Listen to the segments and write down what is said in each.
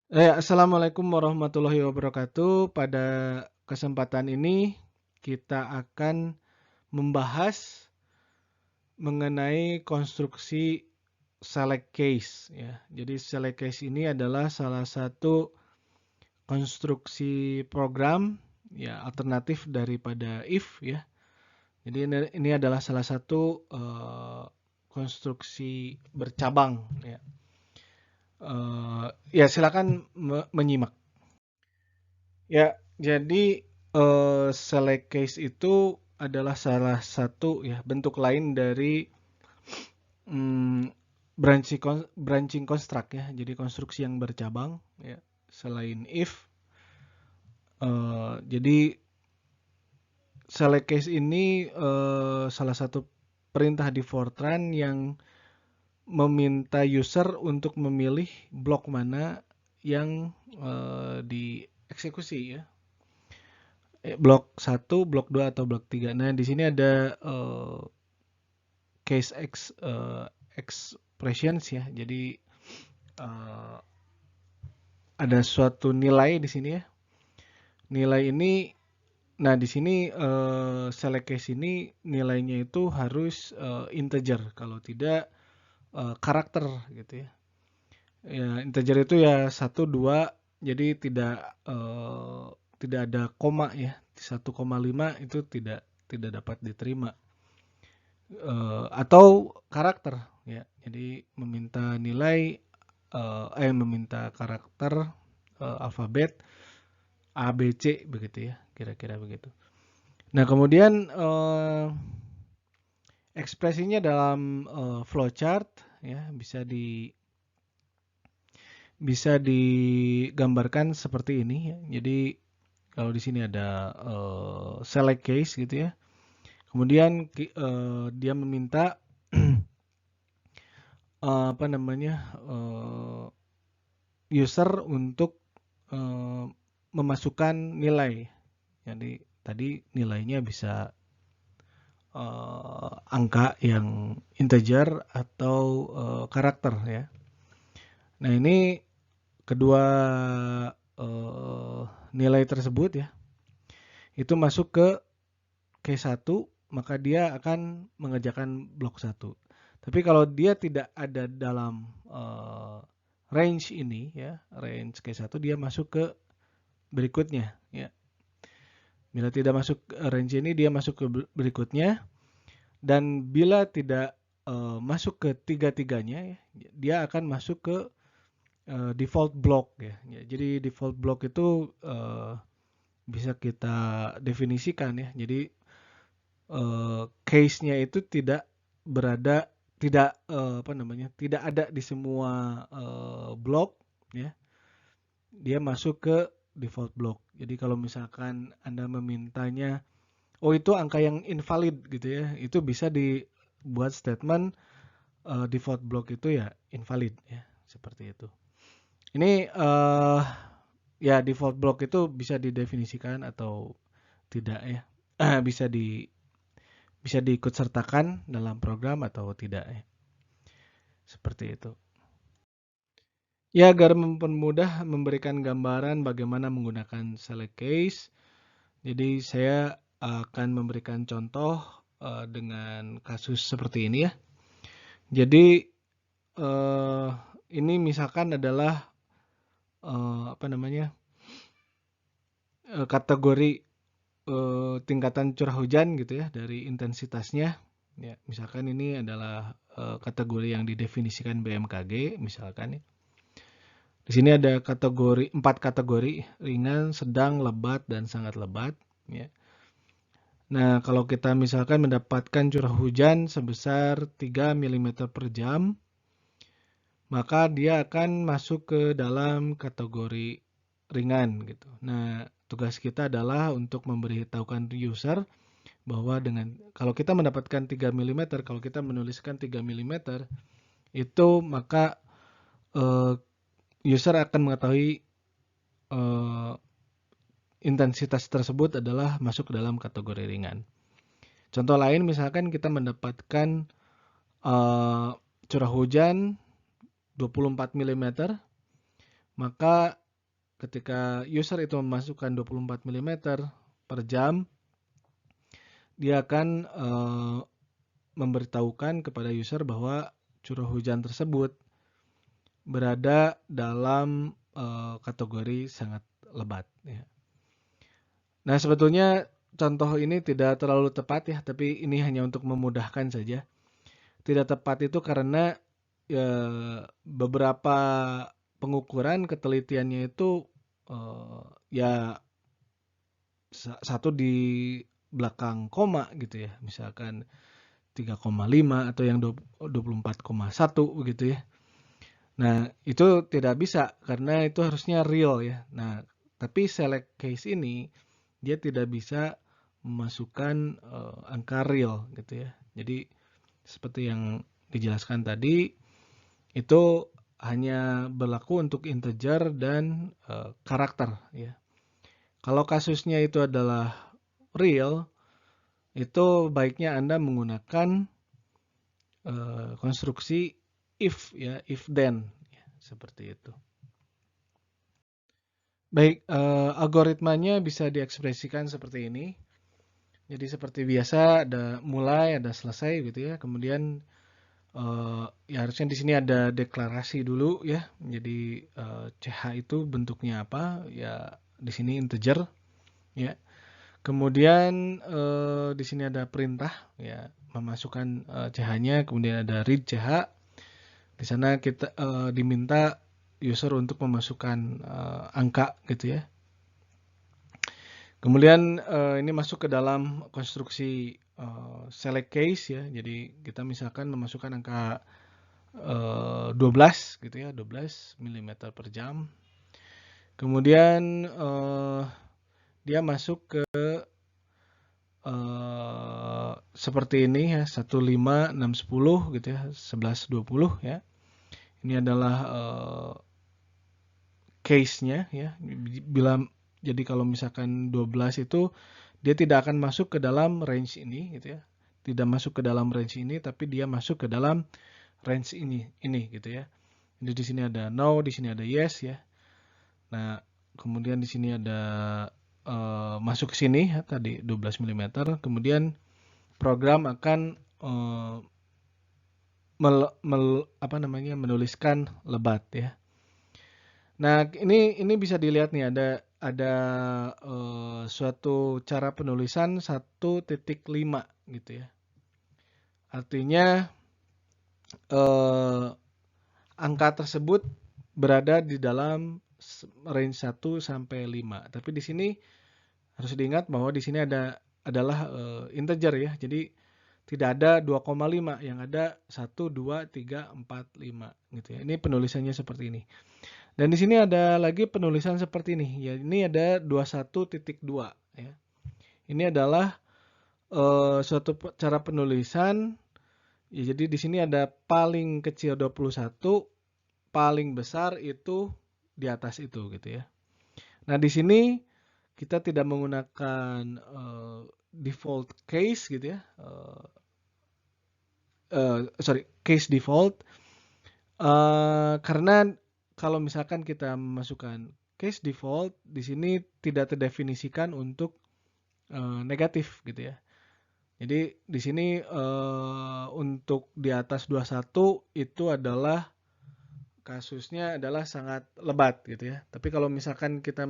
Assalamualaikum warahmatullahi wabarakatuh. Pada kesempatan ini kita akan membahas mengenai konstruksi select case ya. Jadi select case ini adalah salah satu konstruksi program ya alternatif daripada if ya. Jadi ini adalah salah satu konstruksi bercabang ya. Ya silakan menyimak. Ya, jadi select case itu adalah salah satu ya bentuk lain dari mm, branching construct ya. Jadi konstruksi yang bercabang ya. Selain if, jadi select case ini salah satu perintah di Fortran yang meminta user untuk memilih blok mana yang dieksekusi ya. Blok satu, blok 2 atau blok 3. Nah, di sini ada case expressions ya. Jadi eh, ada suatu nilai di sini ya. Nilai ini, nah di sini select case ini nilainya itu harus integer. Kalau tidak karakter gitu ya. Ya, integer itu ya satu 2. Jadi tidak ada koma ya. 1,5 itu tidak dapat diterima. Atau karakter ya. Jadi meminta karakter alfabet A B C begitu ya, kira-kira begitu. Nah, kemudian ekspresinya dalam flowchart ya bisa digambarkan seperti ini ya. Jadi kalau di sini ada select case gitu ya. Kemudian dia meminta apa namanya user untuk eh, memasukkan nilai. Jadi tadi nilainya bisa angka yang integer atau karakter ya. Nah ini kedua nilai tersebut ya itu masuk ke case 1 maka dia akan mengerjakan blok 1. Tapi kalau dia tidak ada dalam range ini ya, range case 1 dia masuk ke berikutnya ya. Bila tidak masuk range ini dia masuk ke berikutnya dan bila tidak masuk ke tiga-tiganya ya, dia akan masuk ke default block ya. Jadi default block itu bisa kita definisikan ya. Jadi case-nya itu tidak apa namanya? Tidak ada di semua blok ya. Dia masuk ke default block. Jadi kalau misalkan Anda memintanya oh itu angka yang invalid gitu ya. Itu bisa dibuat statement default block itu ya invalid ya, seperti itu. Ini ya default block itu bisa didefinisikan atau tidak ya. bisa bisa diikut sertakan dalam program atau tidak ya. Seperti itu. Ya, agar mempermudah memberikan gambaran bagaimana menggunakan select case. Jadi saya akan memberikan contoh dengan kasus seperti ini ya. Jadi eh, ini misalkan adalah apa namanya kategori tingkatan curah hujan gitu ya dari intensitasnya. Ya, misalkan ini adalah kategori yang didefinisikan BMKG misalkan ya. Di sini ada empat kategori ringan, sedang, lebat dan sangat lebat ya. Nah, kalau kita misalkan mendapatkan curah hujan sebesar 3 mm per jam, maka dia akan masuk ke dalam kategori ringan gitu. Nah, tugas kita adalah untuk memberitahukan user bahwa kalau kita mendapatkan 3 mm, kalau kita menuliskan 3 mm, itu maka user akan mengetahui eh, intensitas tersebut adalah masuk ke dalam kategori ringan. Contoh lain misalkan kita mendapatkan curah hujan 24 mm, maka ketika user itu memasukkan 24 mm per jam, dia akan memberitahukan kepada user bahwa curah hujan tersebut berada dalam kategori sangat lebat. Ya. Nah, sebetulnya contoh ini tidak terlalu tepat ya, tapi ini hanya untuk memudahkan saja. Tidak tepat itu karena beberapa pengukuran ketelitiannya itu ya satu di belakang koma gitu ya, misalkan 3,5 atau yang 24,1 begitu ya. Nah, itu tidak bisa karena itu harusnya real ya. Nah, tapi select case ini dia tidak bisa memasukkan angka real gitu ya. Jadi seperti yang dijelaskan tadi, itu hanya berlaku untuk integer dan karakter ya. Kalau kasusnya itu adalah real, itu baiknya Anda menggunakan konstruksi if ya, if then ya, seperti itu. Baik, algoritmanya bisa diekspresikan seperti ini. Jadi seperti biasa ada mulai, ada selesai gitu ya. Kemudian ya harusnya di sini ada deklarasi dulu ya. Jadi CH itu bentuknya apa? Ya di sini integer ya. Kemudian di sini ada perintah ya, memasukkan CH-nya, kemudian ada read CH. Di sana kita diminta user untuk memasukkan angka gitu ya. Kemudian ini masuk ke dalam konstruksi select case ya. Jadi kita misalkan memasukkan angka 12 gitu ya, 12 mm per jam. Kemudian dia masuk ke seperti ini ya, 15, 6, 10 gitu ya, 11, 20 ya. Ini adalah case-nya ya. Jadi kalau misalkan 12 itu dia tidak akan masuk ke dalam range ini gitu ya. Tidak masuk ke dalam range ini, tapi dia masuk ke dalam range ini gitu ya. Jadi di sini ada no, di sini ada yes ya. Nah, kemudian di sini ada masuk ke sini ya, tadi 12 mm. Kemudian program akan menuliskan lebat ya. Nah, ini bisa dilihat nih ada suatu cara penulisan 1.5 gitu ya. Artinya angka tersebut berada di dalam range 1 sampai 5. Tapi di sini harus diingat bahwa di sini adalah integer ya. Jadi tidak ada 2,5, yang ada 1, 2, 3, 4, 5 gitu ya. Ini penulisannya seperti ini. Dan di sini ada lagi penulisan seperti ini. Ya, ini ada 21.2 ya. Ini adalah suatu cara penulisan. Ya, jadi di sini ada paling kecil 21, paling besar itu di atas itu gitu ya. Nah, di sini kita tidak menggunakan default case gitu ya. Case default. Karena kalau misalkan kita memasukkan case default, di sini tidak terdefinisikan untuk negatif gitu ya. Jadi di sini untuk di atas 21 itu adalah kasusnya adalah sangat lebat gitu ya. Tapi kalau misalkan kita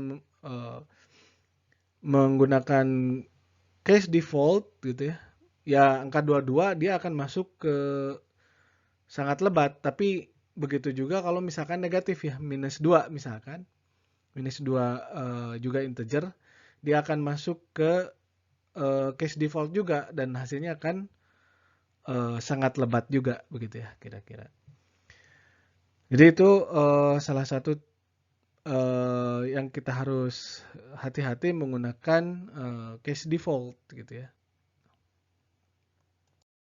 menggunakan case default gitu ya, ya angka 22 dia akan masuk ke sangat lebat. Tapi begitu juga kalau misalkan negatif ya, minus 2 misalkan. Minus 2 juga integer, dia akan masuk ke case default juga dan hasilnya akan sangat lebat juga begitu ya kira-kira. Jadi itu salah satu yang kita harus hati-hati menggunakan case default gitu ya.